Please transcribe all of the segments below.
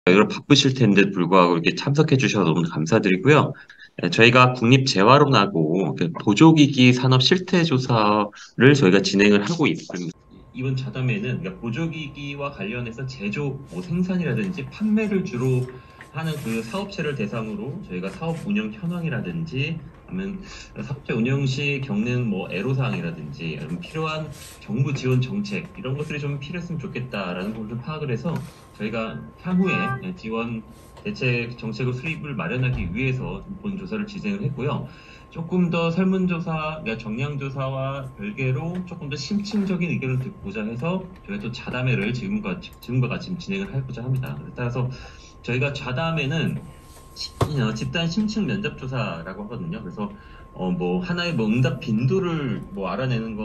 여러 바쁘실 텐데 불구하고 이렇게 참석해 주셔서 너무 감사드리고요. 네, 저희가 국립재활원하고 그 보조기기 산업 실태 조사를 저희가 진행을 하고 있습니다. 이번 자담회는 그러니까 보조기기와 관련해서 제조, 뭐 생산이라든지 판매를 주로 하는 그 사업체를 대상으로 저희가 사업 운영 현황이라든지 아니면 사업체 운영 시 겪는 뭐 애로사항이라든지 아니면 필요한 정부 지원 정책 이런 것들이 좀 필요했으면 좋겠다라는 걸 좀 파악을 해서 저희가 향후에 지원 대책 정책의 수립을 마련하기 위해서 본 조사를 진행을 했고요. 조금 더 설문조사, 그러니까 정량조사와 별개로 조금 더 심층적인 의견을 듣고자 해서 저희가 또 자담회를 지금과 같이 지금 진행을 하고자 합니다. 따라서 저희가 자담회는 집단 심층 면접 조사라고 하거든요. 그래서 뭐 하나의 뭐 응답 빈도를 뭐 알아내는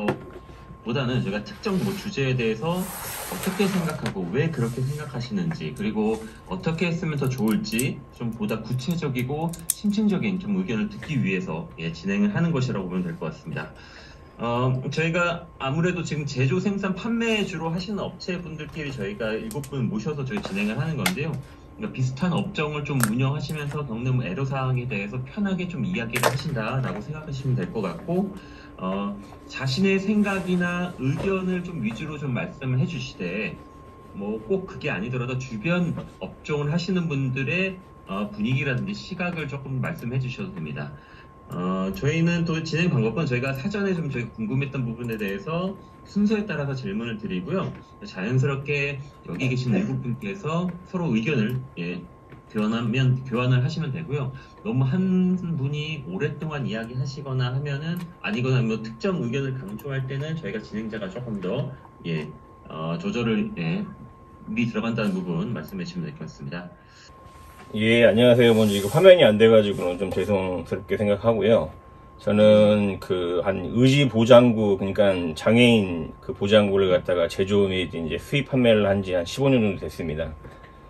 것보다는 저희가 특정 뭐 주제에 대해서 어떻게 생각하고 왜 그렇게 생각하시는지 그리고 어떻게 했으면 더 좋을지 좀 보다 구체적이고 심층적인 좀 의견을 듣기 위해서 진행을 하는 것이라고 보면 될 것 같습니다. 저희가 아무래도 지금 제조, 생산, 판매 주로 하시는 업체분들끼리 저희가 7분 모셔서 저희 진행을 하는 건데요. 그러니까 비슷한 업종을 좀 운영하시면서 겪는 애로사항에 대해서 편하게 좀 이야기를 하신다라고 생각하시면 될 것 같고, 자신의 생각이나 의견을 좀 위주로 좀 말씀을 해주시되, 뭐 꼭 그게 아니더라도 주변 업종을 하시는 분들의 분위기라든지 시각을 조금 말씀해 주셔도 됩니다. 저희는 또 진행 방법은 저희가 사전에 좀 저희가 궁금했던 부분에 대해서 순서에 따라서 질문을 드리고요. 자연스럽게 여기 계신 7분께서 서로 의견을 교환을 하시면 되고요. 너무 한 분이 오랫동안 이야기하시거나 하면은 아니거나 뭐 특정 의견을 강조할 때는 저희가 진행자가 조금 더 조절을 미리 들어간다는 부분 말씀해 주시면 될 것 같습니다. 예, 안녕하세요. 먼저 이거 화면이 안 돼가지고는 좀 죄송스럽게 생각하고요. 저는 한 의지 보장구, 그러니까 장애인 그 보장구를 갖다가 제조 및 이제 수입 판매를 한 지 한 15년 정도 됐습니다.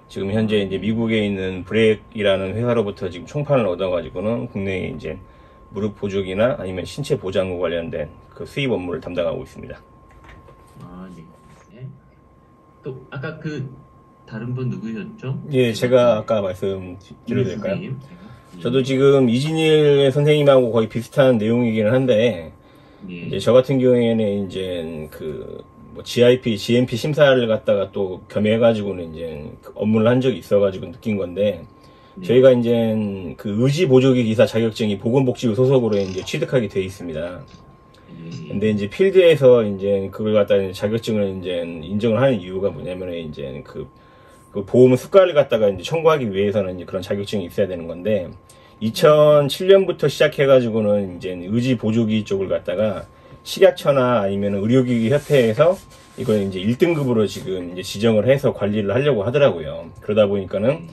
지금 현재 이제 미국에 있는 브렉이라는 회사로부터 지금 총판을 얻어가지고는 국내에 이제 무릎 보조기나 아니면 신체 보장구 관련된 그 수입 업무를 담당하고 있습니다. 네. 또 아까 다른 분 누구셨죠? 예, 제가 아까 말씀드려도 될까요? 선생님. 저도 지금 이진일 선생님하고 거의 비슷한 내용이기는 한데, 이제 저 같은 경우에는 이제 뭐 GIP, GMP 심사를 갖다가 또 겸해가지고는 이제 업무를 한 적이 있어가지고 느낀 건데, 저희가 이제 의지 보조기 기사 자격증이 보건복지부 소속으로 이제 취득하게 돼 있습니다. 근데 이제 필드에서 이제 그걸 갖다가 자격증을 이제 인정을 하는 이유가 뭐냐면은 이제 그 보험 수가를 갖다가 이제 청구하기 위해서는 이제 그런 자격증이 있어야 되는 건데 2007년부터 시작해가지고는 이제 의지 보조기 쪽을 갖다가 식약처나 아니면 의료기기 협회에서 이걸 이제 1등급으로 지금 이제 지정을 해서 관리를 하려고 하더라고요. 그러다 보니까는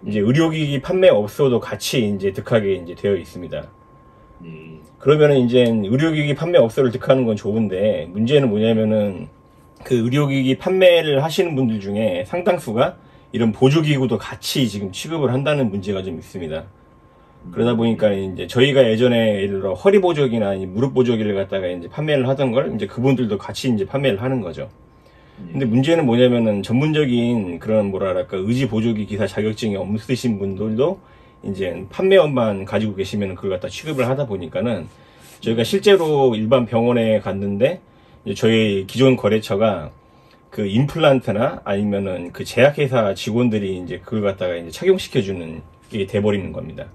이제 의료기기 판매업소도 같이 이제 득하게 이제 되어 있습니다. 그러면은 이제 의료기기 판매업소를 득하는 건 좋은데 문제는 뭐냐면은 그 의료기기 판매를 하시는 분들 중에 상당수가 이런 보조기구도 같이 지금 취급을 한다는 문제가 좀 있습니다. 그러다 보니까 이제 저희가 예전에 예를 들어 허리 보조기나 무릎 보조기를 갖다가 이제 판매를 하던 걸 이제 그분들도 같이 이제 판매를 하는 거죠. 근데 문제는 뭐냐면은 전문적인 그런 뭐랄까 의지 보조기 기사 자격증이 없으신 분들도 이제 판매업만 가지고 계시면 그걸 갖다 취급을 하다 보니까는 저희가 실제로 일반 병원에 갔는데 이제 저희 기존 거래처가 그 임플란트나 아니면은 그 제약회사 직원들이 이제 그걸 갖다가 이제 착용시켜주는 게 돼버리는 겁니다.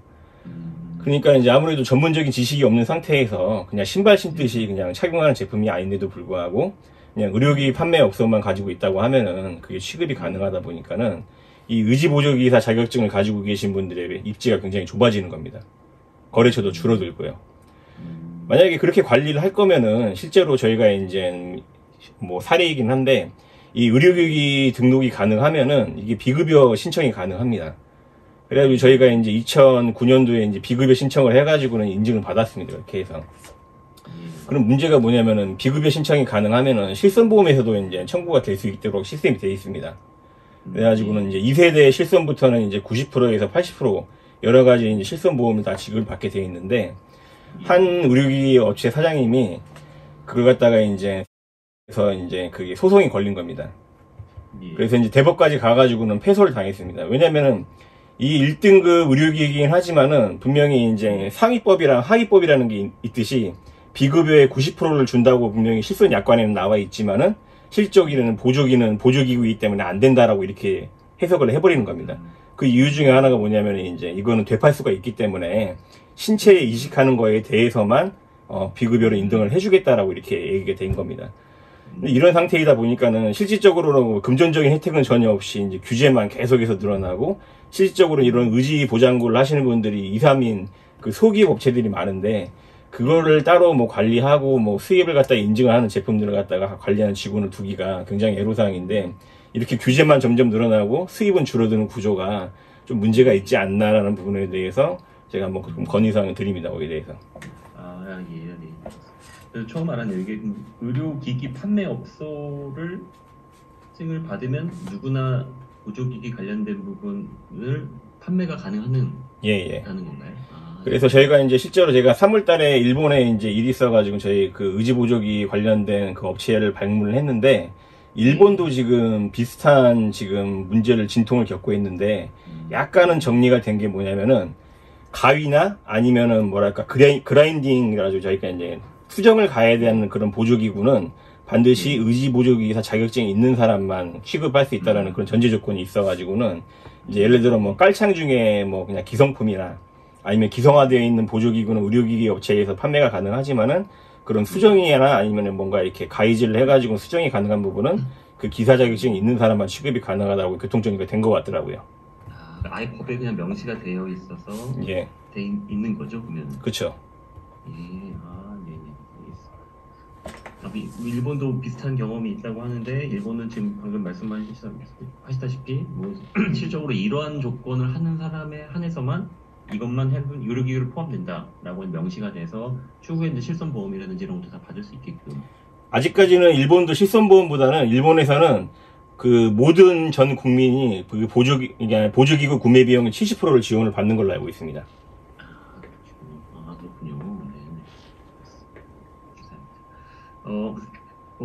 그러니까 이제 아무래도 전문적인 지식이 없는 상태에서 그냥 신발 신듯이 그냥 착용하는 제품이 아닌데도 불구하고 그냥 의료기 판매업소만 가지고 있다고 하면은 그게 취급이 가능하다 보니까는 이 의지보조기사 자격증을 가지고 계신 분들의 입지가 굉장히 좁아지는 겁니다. 거래처도 줄어들고요. 만약에 그렇게 관리를 할 거면은 실제로 저희가 이제 뭐 사례이긴 한데 이 의료기기 등록이 가능하면은 이게 비급여 신청이 가능합니다. 그래가지고 저희가 이제 2009년도에 이제 비급여 신청을 해가지고는 인증을 받았습니다. 이렇게 해서. 그럼 문제가 뭐냐면은 비급여 신청이 가능하면은 실손보험에서도 이제 청구가 될 수 있도록 시스템이 되어 있습니다. 그래가지고는 이제 2세대 실손부터는 이제 90%에서 80% 여러 가지 이제 실손보험을 다 지급을 받게 되어 있는데 한 의료기기 업체 사장님이 그걸 갖다가 이제 그래서 이제 그게 소송이 걸린 겁니다. 예. 그래서 이제 대법까지 가가지고는 패소를 당했습니다. 왜냐면은 이 1등급 의료기기이긴 하지만은 분명히 이제 상위법이랑 하위법이라는 게 있듯이 비급여의 90%를 준다고 분명히 실손 약관에는 나와 있지만은 실적으로는 보조기는 보조기구이기 때문에 안 된다라고 이렇게 해석을 해버리는 겁니다. 그 이유 중에 하나가 뭐냐면 이제 이거는 되팔 수가 있기 때문에 신체에 이식하는 거에 대해서만 비급여로 인정을 해주겠다라고 이렇게 얘기가 된 겁니다. 이런 상태이다 보니까는 실질적으로는 금전적인 혜택은 전혀 없이 이제 규제만 계속해서 늘어나고 실질적으로 이런 의지 보장구를 하시는 분들이 2, 3인 그 소기업 업체들이 많은데 그거를 따로 뭐 관리하고 뭐 수입을 갖다 인증을 하는 제품들을 갖다가 관리하는 직원을 두기가 굉장히 애로사항인데 이렇게 규제만 점점 늘어나고 수입은 줄어드는 구조가 좀 문제가 있지 않나라는 부분에 대해서 제가 한번 좀 건의사항을 드립니다. 거기에 대해서. 처음 말한 이게 의료기기 판매업소를 승을 받으면 누구나 보조기기 관련된 부분을 판매가 가능하는 하는 건가요? 그래서 저희가 이제 실제로 제가 3월 달에 일본에 이제 일이 있어가지고 저희 그 의지보조기 관련된 그 업체를 방문을 했는데 일본도 지금 비슷한 지금 문제를 진통을 겪고 있는데 약간은 정리가 된 게 뭐냐면은 가위나 아니면은 뭐랄까 그라인딩이라고 저희가 이제 수정을 가야 되는 그런 보조기구는 반드시 의지보조기사 자격증이 있는 사람만 취급할 수 있다라는 그런 전제 조건이 있어가지고는 이제 예를 들어 뭐 깔창 중에 뭐 그냥 기성품이나 아니면 기성화되어 있는 보조기구는 의료기기 업체에서 판매가 가능하지만은 그런 수정이나 아니면 뭔가 이렇게 가이질을 해가지고 수정이 가능한 부분은 그 기사 자격증이 있는 사람만 취급이 가능하다고 교통정리가 된 것 같더라고요. 아예 법에 그냥 명시가 되어 있어서 돼 있는 거죠, 그러면? 그렇죠. 네네. 일본도 비슷한 경험이 있다고 하는데 일본은 지금 방금 말씀하시다시피 뭐 실적으로 이러한 조건을 하는 사람에 한해서만 이것만 해도 의료기기를 포함된다라고 명시가 돼서 추후에 이제 실손보험이라든지 이런 것도 다 받을 수 있게끔. 아직까지는 일본도 실손보험보다는 일본에서는 그 모든 전 국민이 그 보조기구 구매 비용의 70%를 지원을 받는 걸로 알고 있습니다. 그렇군요.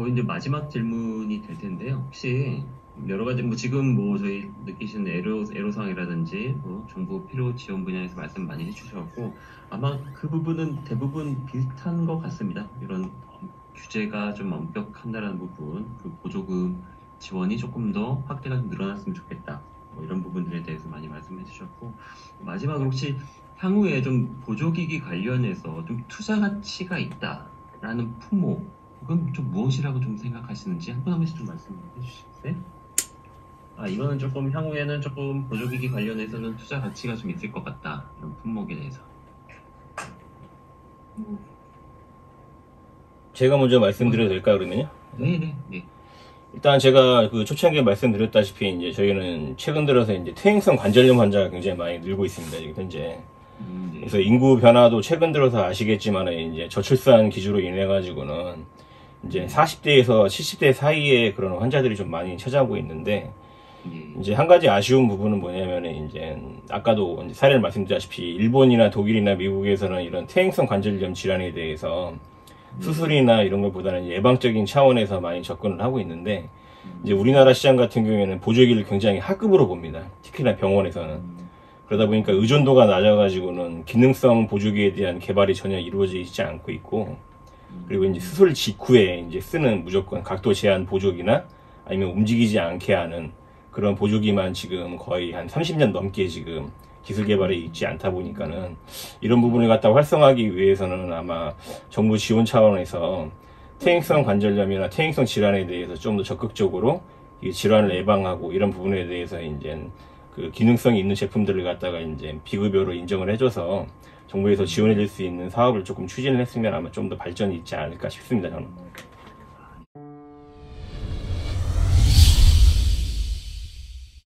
네. 이제 마지막 질문이 될 텐데요. 혹시 여러 가지 지금 저희 느끼시는 애로사항이라든지 정부 필요 지원 분야에서 말씀 많이 해주셨고 아마 그 부분은 대부분 비슷한 것 같습니다. 이런 규제가 좀 엄격한다라는 부분, 그 보조금 지원이 조금 더 확대가 좀 늘어났으면 좋겠다. 이런 부분들에 대해서 많이 말씀해 주셨고 마지막으로 혹시 향후에 좀 보조기기 관련해서 좀 투자 가치가 있다라는 품목은 좀 무엇이라고 좀 생각하시는지 한 번씩 좀 말씀해 주시겠어요? 이거는 조금 향후에는 조금 보조기기 관련해서는 투자 가치가 좀 있을 것 같다. 이런 품목에 대해서. 제가 먼저 말씀드려도 될까요, 그러면요? 네. 일단 제가 그 초창기에 말씀드렸다시피 이제 저희는 최근 들어서 이제 퇴행성 관절염 환자가 굉장히 많이 늘고 있습니다, 지금 현재. 그래서 인구 변화도 최근 들어서 아시겠지만 이제 저출산 기주로 인해 가지고는 이제 40대에서 70대 사이에 그런 환자들이 좀 많이 찾아오고 있는데 이제 한 가지 아쉬운 부분은 뭐냐면 이제 아까도 이제 사례를 말씀드렸다시피 일본이나 독일이나 미국에서는 이런 퇴행성 관절염 질환에 대해서 수술이나 이런 것보다는 예방적인 차원에서 많이 접근을 하고 있는데 이제 우리나라 시장 같은 경우에는 보조기를 굉장히 하급으로 봅니다. 특히나 병원에서는. 그러다 보니까 의존도가 낮아가지고는 기능성 보조기에 대한 개발이 전혀 이루어지지 않고 있고 그리고 이제 수술 직후에 이제 쓰는 무조건 각도 제한 보조기나 아니면 움직이지 않게 하는 그런 보조기만 지금 거의 한 30년 넘게 지금 기술 개발이 있지 않다 보니까는 이런 부분을 갖다 활성화하기 위해서는 아마 정부 지원 차원에서 퇴행성 관절염이나 퇴행성 질환에 대해서 좀 더 적극적으로 이 질환을 예방하고 이런 부분에 대해서 이제 그 기능성이 있는 제품들을 갖다가 이제 비급여로 인정을 해줘서 정부에서 지원해 줄 수 있는 사업을 조금 추진을 했으면 아마 좀 더 발전이 있지 않을까 싶습니다, 저는.